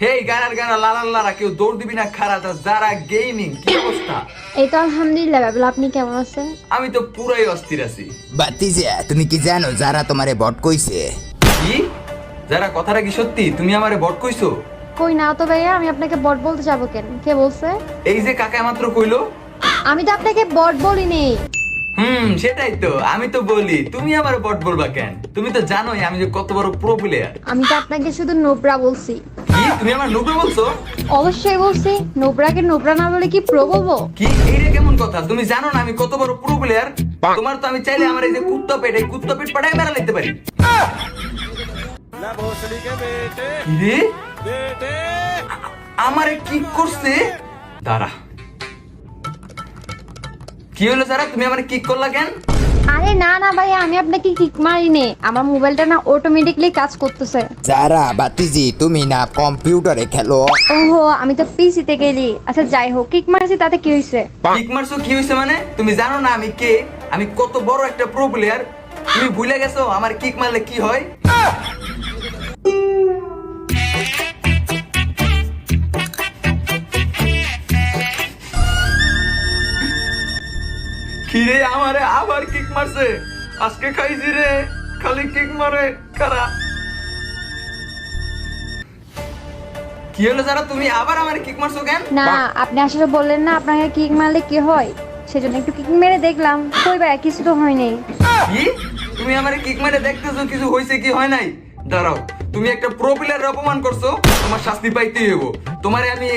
হেই গানার গানা লালা কেউ দৌড় দিবি না খারাপ যারা গেমিং কি অবস্থা? এই তো আলহামদুলিল্লাহ বাবুল, আপনি কেমন আছেন? আমি তো পুরাই অস্থির আছি। বাতিজা তুমি কি জানো যারা তোমারে বট কইছে? কি? যারা কথাটা কি সত্যি? তুমি আমারে বট কইছো? কই না তো ভাইয়া, আমি আপনাকে বট বলতে যাবো কেন? কে বলছে? এই যে কাকা মাত্র কইলো। আমি তো আপনাকে বট বলিনি। সেটাই তো আমি তো বলি, তুমি আমার বট বলবা কেন? তুমি তো জানোই আমি যে কত বড় প্রো প্লেয়ার। আমি তো আপনাকে শুধু নোবরা বলছি। কি তুমি আমার নুবরা বলছো? অবশ্যই বলছি। নোবরাকে নোবরা না বলে কি প্রো বলবো? কি এইটা কেমন কথা? তুমি জানো না আমি কত বড় প্রো প্লেয়ার? তোমার তো আমি চাইলে আমার এই যে কুত্তা পেট, এই কুত্তা পেট পাঠায় মেরা লাইতে পারি। কি রে? আমারে কি করছে? দাঁড়া, কি হলো যারা? তুমি আমারে কিক করলা কেন? আরে না না ভাইয়া, আমি আপনাকে কিক মারিনি। আমার মোবাইলটা না অটোমেটিকলি কাজ করতেছে। যারা বাতিজি তুমি না কম্পিউটারে খেলো? ওহো, আমি তো পিসিতে গেলি। আচ্ছা যাই হোক, কিক মারছি তাতে কি হয়েছে? কিক মারছো কি হইছে মানে? তুমি জানো না আমি কে? আমি কত বড় একটা প্রো প্লেয়ার। তুমি ভুলে গেছো আমার কিক মারলে কি হয়? কিরে আমারে আবার কিক মারছে? আজকে খাইছি রে, খালি কিক মারে কারা। কি হলো যারা? তুমি আবার আমারে কিক মারছো কেন? না, আপনি আসলে বললেন না আপনাকে কিক মারলে কি হয়, সেজন্য একটু কিক মেরে দেখলাম। কই ভাইয়া, কিছু তো হয়নি। কি? তুমি আমারে কিক মেরে দেখতেছো কিছু হইছে কি হয় নাই? দাঁড়াও, তুমি একটা প্রো প্লেয়ারের অপমান করছো, তোমার শাস্তি পাইতেই হইব। তোমারে আমি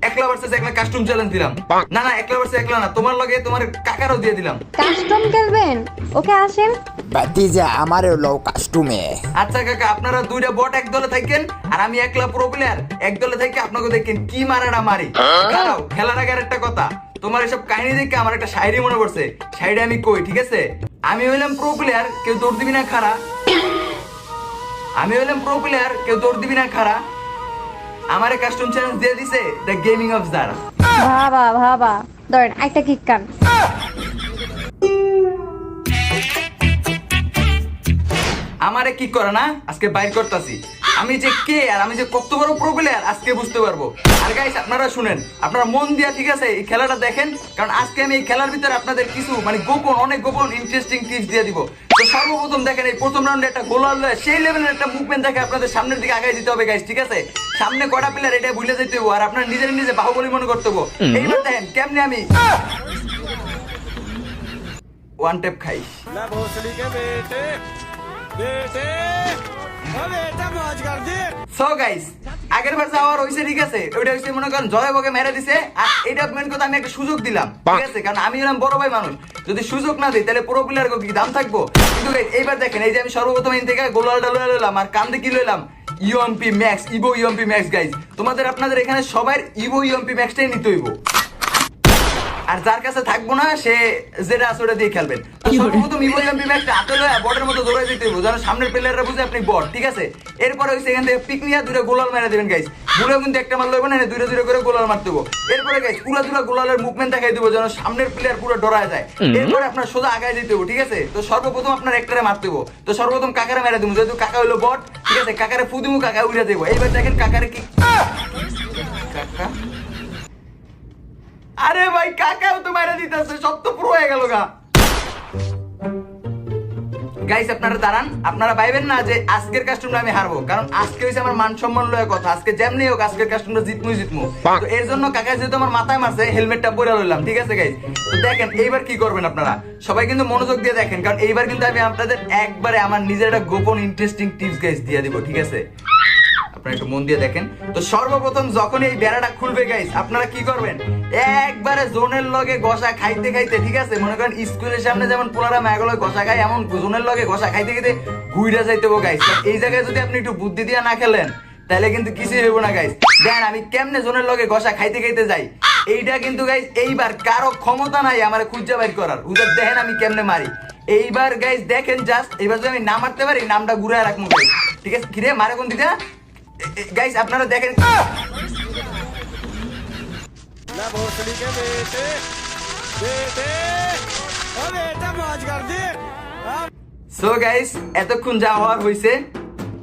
একলা ভার্সেস একলা কাস্টম চ্যালেঞ্জ দিলাম। না না, একলা ভার্সেস একলা না, তোমার লগে তোমার কাকারও দিয়ে দিলাম। কাস্টম খেলবেন? ওকে আসেন। বাতিজা আমারও লও কাস্টমে। আচ্ছা কাকা, আপনারা দুইটা বট এক দলে থাকেন আর আমি একলা প্রো প্লেয়ার এক দলে থাকি। আপনাকে দেখেন কি মারাটা মারি। দাঁড়াও, খেলার আগে একটা কথা, তোমার এসব কাহিনী দেখে আমার একটা শায়রি মনে পড়ছে। শায়রি আমি কই, ঠিক আছে? আমি হইলাম প্রো প্লেয়ার, কেউ দৌড় দিবি না খারা। আমি হইলাম প্রো প্লেয়ার, কেউ দৌড় দিবি না খারা। আমারে কাস্টম চ্যালেঞ্জ দিয়ে দিছে দ্য গেমিং অফ জারা। ভাবা ভাবা, ধরেন একটা কিক কান। আমারে কি করে না আজকে বাইর করতেছি। আমি যে কে আর আমি যে কত বড় প্রো প্লেয়ার আজকে বুঝতে পারবো। আর গাইস আপনারা শুনেন, আপনারা মন দিয়া ঠিক আছে এই খেলাটা দেখেন, কারণ আজকে আমি এই খেলার ভিতরে আপনাদের কিছু মানে গোপন, অনেক গোপন ইন্টারেস্টিং টিপস দিয়ে দিব। তো সর্বপ্রথম দেখেন, এই প্রথম রাউন্ডে একটা গোলাল লয় সেই লেভেলের একটা মুভমেন্ট দেখে আপনাদের সামনের দিকে আগায় দিতে হবে গাইস, ঠিক আছে? সামনে কটা প্লেয়ার এটা ভুলে যেতে হবে আর আপনার নিজের নিজে বাহুবলী মনে করতে হবে। এইবার দেখেন কেমনে আমি ওয়ান টেপ খাই। সো গাইস, আগের বার যাওয়ার হইছে ঠিক আছে, ওইটা হইছে মনে করেন জয় বগে মেরে দিছে। আর এইটা মেন কথা, আমি একটা সুযোগ দিলাম, ঠিক আছে? কারণ আমি হলাম বড় ভাই মানুষ, যদি সুযোগ না দিই তাহলে পুরো প্লেয়ার কি দাম থাকবো? কিন্তু এইবার দেখেন, এই যে আমি সর্বপ্রথম এখান থেকে গোলালটা লয়ে লইলাম আর কান্দে কি লইলাম, UMP Max, Evo UMP Max. Guys তোমাদের আপনাদের এখানে সবার ইভো ইউএমপি ম্যাক্সটাই নিতে হইব, আর যার কাছে থাকবো না সে যেটা আছে ওটা দিয়ে খেলবেন। তো সর্বপ্রথম ইভো ইউএমপি ম্যাক্সটা হাতে লয়ে বটের মতো দৌড়াই দিতে হইব, যেন সামনের প্লেয়াররা বুঝে আপনি বট, ঠিক আছে? এরপরে হইছে এখান থেকে পিক নিয়ে দুইটা গোলাল মেরে দিবেন গাইস। ভুলেও কিন্তু একটা মার লইব না, দুইটা দুইটা করে গোলাল মারতে হইব। এরপরে গাইস পুরো দুটো গোলালের মুভমেন্ট দেখাই দিব যেন সামনের প্লেয়ার পুরো ডরায় যায়। এরপরে আপনার সোজা আগায় দিতে হইব, ঠিক আছে? তো সর্বপ্রথম আপনার একটারে মারতে হইব। তো সর্বপ্রথম কাকারে মেরে দিব, যেহেতু কাকা হইলো বট, ঠিক আছে? কাকারে ফু দিমু, কাকা উড়ে দেবো। এইবার দেখেন কাকারে কি কাকা, আরে ভাই কাকাও তো মারা দিতেছে, সব তো পুরো হয়ে গেল গা। গাইস আপনারা দাঁড়ান, আপনারা ভাইবেন না যে আজকের কাস্টমটা আমি হারবো, কারণ আজকে হইছে আমার মান সম্মান লয় কথা। আজকে যেমনি হোক আজকের কাস্টমটা জিতমু। তো এর জন্য কাকা যেহেতু আমার মাথায় মারছে, হেলমেটটা পরে লইলাম, ঠিক আছে গাইস? তো দেখেন এইবার কি করবেন আপনারা, সবাই কিন্তু মনোযোগ দিয়ে দেখেন, কারণ এইবার কিন্তু আমি আপনাদের একবারে আমার নিজের একটা গোপন ইন্টারেস্টিং টিপস গাইস দিয়ে দিব, ঠিক আছে? আপনারা একটু মন দিয়ে দেখেন। তো সর্বপ্রথম যখন এই বেড়াটা খুলবে গাইস, আপনারা কি করবেন, একবারে জোনের লগে ঘষা খাইতে খাইতে, ঠিক আছে? মনে করেন স্কুলের সামনে যেমন পোলারা ম্যাগলো ঘষা খায়, এমন জোনের লগে ঘষা খাইতে খাইতে ঘুইরা যাইতে হবে গাইস। এই জায়গায় যদি আপনি একটু বুদ্ধি দিয়ে না খেলেন তাহলে কিন্তু কিছুই হইব না গাইস। দেন আমি কেমনে জোনের লগে ঘষা খাইতে খাইতে যাই, এইটা কিন্তু গাইস এইবার কারো ক্ষমতা নাই আমার খুঁজে বাইর করার। উদার দেখেন আমি কেমনে মারি। এইবার গাইস দেখেন জাস্ট, এইবার যদি আমি না মারতে পারি নামটা ঘুরায় রাখবো গাইস, ঠিক আছে? কিরে মারে কোন দিতে গাইস, আপনারা দেখেন। সো গাইস এতক্ষণ যা হওয়ার হইছে,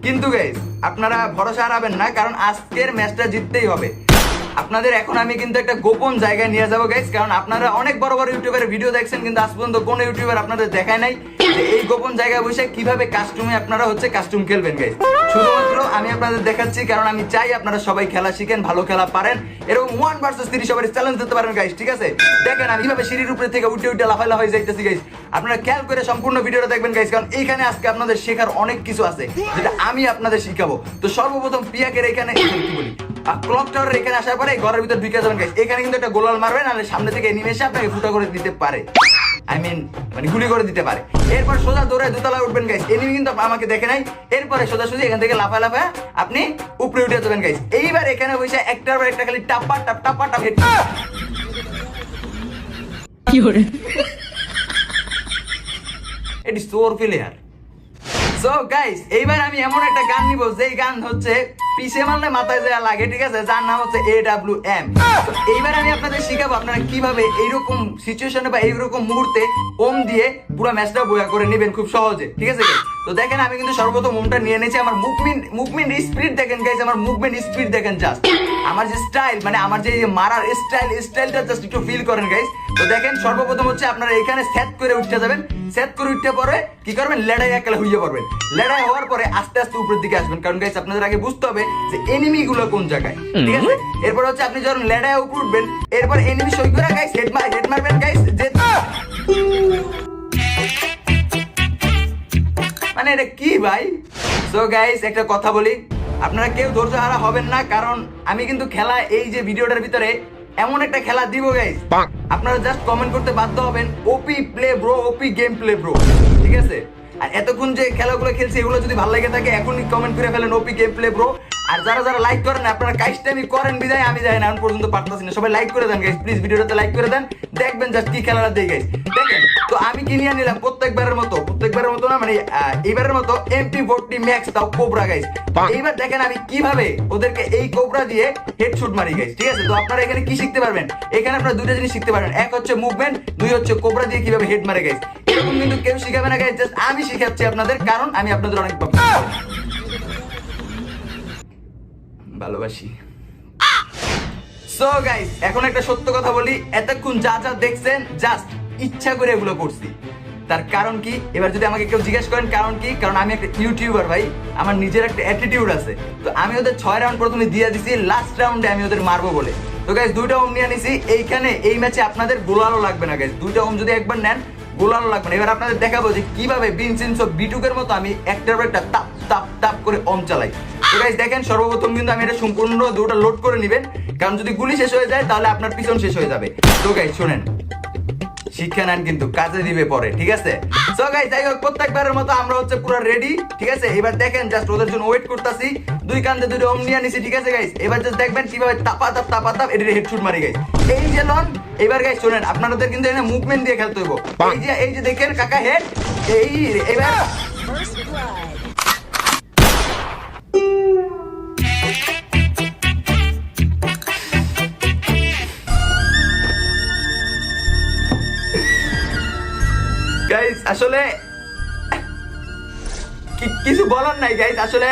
কিন্তু গাইস আপনারা ভরসা হারাবেন না, কারণ আজকের ম্যাচটা জিততেই হবে। আপনাদের এখন আমি কিন্তু একটা গোপন জায়গায় নিয়ে যাবো গাইস, কারণ আপনারা অনেক বড় বড় ইউটিউবারের ভিডিও দেখছেন, কিন্তু আজ পর্যন্ত কোনো ইউটিউবার আপনাদের দেখায় নাই যে এই গোপন জায়গায় বসে কিভাবে কাস্টমে আপনারা কাস্টম খেলবেন গাইস। শুধুমাত্র আমি আপনাদের দেখাচ্ছি, কারণ আমি চাই আপনারা সবাই খেলা শিখেন, ভালো খেলা পারেন, এরকম 1 ভার্সেস 3 সবাই চ্যালেঞ্জ দিতে পারেন গাইস। ঠিক আছে, দেখেন আমি কিভাবে সিঁড়ির উপরে থেকে উঠে উঠে লাফাই লাফাই যাইতেছি গাইস। আপনারা খেয়াল করে সম্পূর্ণ ভিডিওটা দেখবেন গাইস, কারণ এইখানে আজকে আপনাদের শেখার অনেক কিছু আছে যেটা আমি আপনাদের শিখাবো। তো সর্বপ্রথম পিয়াকের এখানে কি বলি ক্লক টাওয়ারের এখানে আসার পরে ঘরের ভিতর ঢুকে যাবেন গাইস। এখানে কিন্তু একটা গোলাল মারবেন, নাহলে সামনে থেকে এনিমে এসে আপনাকে ফুটা করে দিতে পারে, মানে গুলি করে দিতে পারে। এরপর সোজা দৌড়ায় দোতলায় উঠবেন গাইস, এনিমি কিন্তু আমাকে দেখে নাই। এরপরে সোজাসুজি এখান থেকে লাফা লাফা আপনি উপরে উঠে যাবেন গাইস। এইবার এখানে বসে একটার পর একটা খালি টাপা টাপ টাপা টাপ হেড কি করে এটি সোর প্লেয়ার। সো গাইস এইবার আমি এমন একটা গান নিব যেই গান পিছে মারলে মাথায় যায় লাগে, ঠিক আছে, যার নাম AWM। এইবার আমি আপনাদের শিখাবো আপনারা কিভাবে এইরকম সিচুয়েশনে বা এইরকম মুহূর্তে ওম দিয়ে পুরো ম্যাচটা বয়া করে নেবেন খুব সহজে। ঠিক আছে গাইস, তো দেখেন আমি কিন্তু সর্বপ্রথম ওমটা নিয়ে নিয়েছি। আমার মুভমেন্ট স্পিড দেখেন গাইস, আমার মুভমেন্ট স্পিড দেখেন, জাস্ট আমার যে স্টাইল, মানে আমার যে মারার স্টাইলটা জাস্ট একটু ফিল করেন গাইস। তো দেখেন সর্বপ্রথম আপনারা এখানে সেট করে উঠতে যাবেন। সেট করে উঠতে পরে কি করবেন, লেডাই একলা হইয়ে পড়বেন। লেডাই হওয়ার পরে আস্তে আস্তে উপরের দিকে আসবেন, কারণ গাইস আপনাদের আগে বুঝতে হবে যে এনিমি গুলো কোন জায়গায়। ঠিক আছে, এরপর আপনি যখন লেডাই উপরে উঠবেন, এরপর এনিমি সই করে গাইস হেড মারবেন গাইস, যে মানে এটা কি ভাই। সো গাইস একটা কথা বলি, আপনারা কেউ ধৈর্য হারা হবেন না, কারণ আমি কিন্তু খেলা এই যে ভিডিওটার ভিতরে এমন একটা খেলা দিব গাইস, আপনারা জাস্ট কমেন্ট করতে বাধ্য হবেন ওপি প্লে ব্রো, ওপি গেম প্লে ব্রো। ঠিক আছে, আর এতক্ষণ যে খেলাগুলো খেলছি এগুলো যদি ভালো লেগে থাকে এখনই কমেন্ট করে ফেলেন ওপি গেম প্লে ব্রো। আর যারা যারা লাইক করেন আপনারা কাজটামি করেন বিদায় আমি যাই না এখন পর্যন্ত পারতাছি না। সবাই লাইক করে দেন গাইস, প্লিজ ভিডিওটাতে লাইক করে দেন, দেখবেন জাস্ট কি খেলাটা দেই গাইস। দেখেন তো আমি কি নিয়ে নিলাম প্রত্যেকবারের মতো না, মানে এইবারের মতো MP40 ম্যাক্স তাও কোবরা গাইস। এইবার দেখেন আমি কিভাবে ওদেরকে এই কোবরা দিয়ে হেডশট মারি গাইস। ঠিক আছে, তো আপনারা এখানে কি শিখতে পারবেন, এখানে আপনারা দুটো জিনিস শিখতে পারবেন, এক হচ্ছে মুভমেন্ট, দুই হচ্ছে কোবরা দিয়ে কিভাবে হেড মারে গাইস। এরকম কিন্তু কেউ শিখাবে না গাইস, জাস্ট আমি শিখাচ্ছি আপনাদের, কারণ আমি আপনাদের অনেক ভালোবাসি। সো গাইস এখন একটা সত্য কথা বলি, এতক্ষণ যা যা দেখছেন জাস্ট ইচ্ছা করে এগুলো করছি। তার কারণ কি, এবার যদি আমাকে কেউ জিজ্ঞেস করেন কারণ কি, কারণ আমি একটা ইউটিউবার ভাই, আমার নিজের একটা অ্যাটিটিউড আছে। তো আমি ওদের 6 রাউন্ড প্রথমে দিয়ে দিছি, লাস্ট রাউন্ডে আমি ওদের মারবো বলে। তো গাইস 2টা ওম নিয়ে নিছি। এইখানে এই ম্যাচে আপনাদের গোলালও লাগবে না গাইস, 2টা ওম যদি একবার নেন গোলালও লাগবে না। এবার আপনাদের দেখাবো যে কিভাবে বিনসিনসো বিটুকের মতো আমি একটার পর একটা টাপ টাপ টাপ করে ওম চালাই। তো গাইস দেখেন সর্বপ্রথম কিন্তু আমি এটা সম্পূর্ণ 2টা লোড করে নেবেন, কারণ যদি গুলি শেষ হয়ে যায় তাহলে আপনার পিছন শেষ হয়ে যাবে। তো গাইস শুনেন, শিক্ষা নেন কিন্তু কাজে দিবে পরে। ঠিক আছে, সো গাইস যাই হোক প্রত্যেকবারের মতো আমরা পুরো রেডি। ঠিক আছে, এবার দেখেন জাস্ট ওদের জন্য ওয়েট করতেছি, 2 কান্দে 2 ওম নিয়ে নিছি। ঠিক আছে গাইস, এবার জাস্ট দেখবেন কিভাবে টাপা টাপ এটারে হেডশট মারি গাইস। এই যে লন, এবার গাইস শুনেন আপনাদের কিন্তু এখানে মুভমেন্ট দিয়ে খেলতে হইব। এই যে দেখেন কাকা হেড, এবার গাইস আসলে কিছু বলার নাই গাইস, আসলে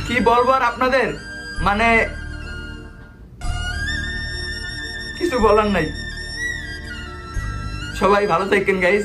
কি বলবো আর আপনাদের, মানে কিছু বলার নাই। সবাই ভালো থাকেন গাইস।